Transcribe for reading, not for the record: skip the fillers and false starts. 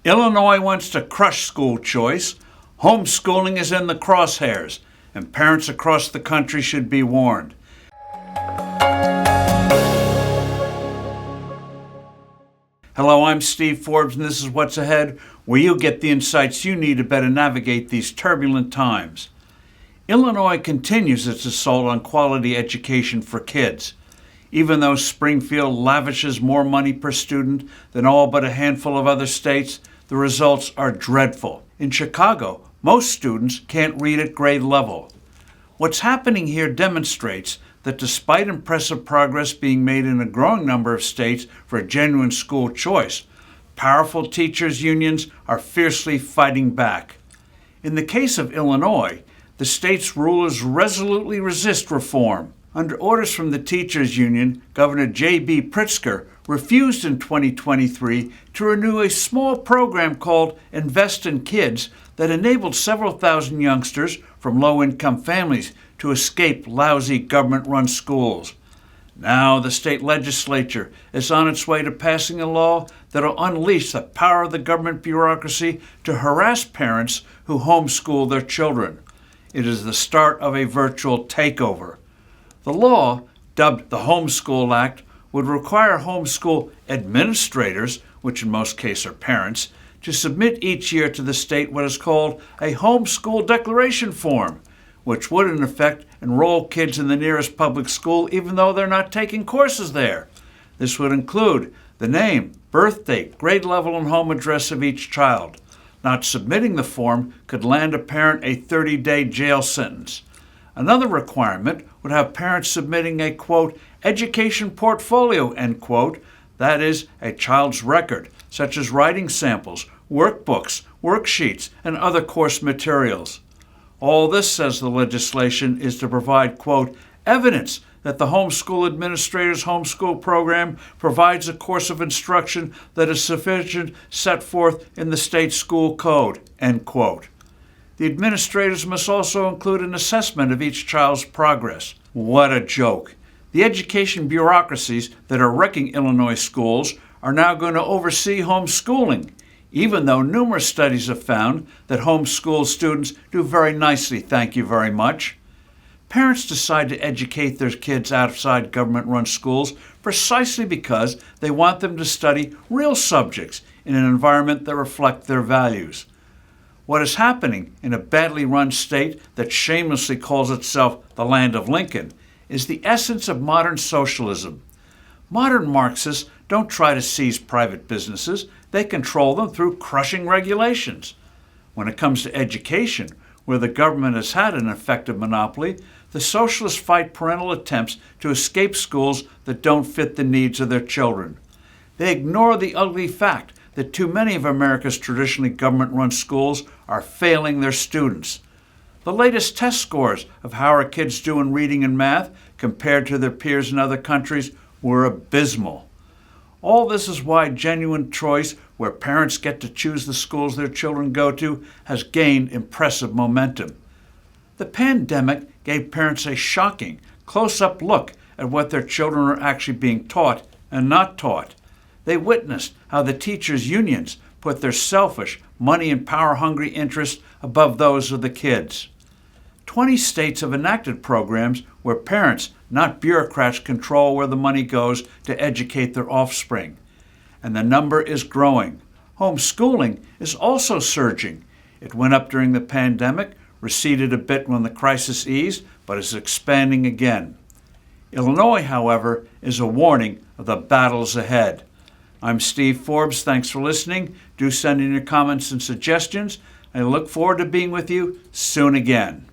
Illinois wants to crush school choice. Homeschooling is in the crosshairs, and parents across the country should be warned. Hello, I'm Steve Forbes, and this is What's Ahead, where you get the insights you need to better navigate these turbulent times. Illinois continues its assault on quality education for kids. Even though Springfield lavishes more money per student than all but a handful of other states, the results are dreadful. In Chicago, most students can't read at grade level. What's happening here demonstrates that despite impressive progress being made in a growing number of states for a genuine school choice, powerful teachers' unions are fiercely fighting back. In the case of Illinois, the state's rulers resolutely resist reform. Under orders from the teachers' union, Governor J.B. Pritzker refused in 2023 to renew a small program called Invest in Kids that enabled several thousand youngsters from low-income families to escape lousy government-run schools. Now the state legislature is on its way to passing a law that will unleash the power of the government bureaucracy to harass parents who homeschool their children. It is the start of a virtual takeover. The law, dubbed the Homeschool Act, would require homeschool administrators, which in most cases are parents, to submit each year to the state what is called a homeschool declaration form, which would in effect enroll kids in the nearest public school even though they're not taking courses there. This would include the name, birth date, grade level, and home address of each child. Not submitting the form could land a parent a 30-day jail sentence. Another requirement would have parents submitting a, quote, education portfolio, end quote, that is, a child's record, such as writing samples, workbooks, worksheets, and other course materials. All this, says the legislation, is to provide, quote, evidence that the homeschool administrator's homeschool program provides a course of instruction that is sufficient set forth in the state school code, end quote. The administrators must also include an assessment of each child's progress. What a joke. The education bureaucracies that are wrecking Illinois schools are now going to oversee homeschooling, even though numerous studies have found that homeschool students do very nicely, thank you very much. Parents decide to educate their kids outside government-run schools precisely because they want them to study real subjects in an environment that reflects their values. What is happening in a badly run state that shamelessly calls itself the land of Lincoln is the essence of modern socialism. Modern Marxists don't try to seize private businesses, they control them through crushing regulations. When it comes to education, where the government has had an effective monopoly, the socialists fight parental attempts to escape schools that don't fit the needs of their children. They ignore the ugly fact that too many of America's traditionally government-run schools are failing their students. The latest test scores of how our kids do in reading and math compared to their peers in other countries were abysmal. All this is why genuine choice, where parents get to choose the schools their children go to, has gained impressive momentum. The pandemic gave parents a shocking, close-up look at what their children are actually being taught and not taught. They witnessed how the teachers' unions put their selfish, money and power-hungry interests above those of the kids. 20 states have enacted programs where parents, not bureaucrats, control where the money goes to educate their offspring. And the number is growing. Homeschooling is also surging. It went up during the pandemic, receded a bit when the crisis eased, but is expanding again. Illinois, however, is a warning of the battles ahead. I'm Steve Forbes. Thanks for listening. Do send in your comments and suggestions. I look forward to being with you soon again.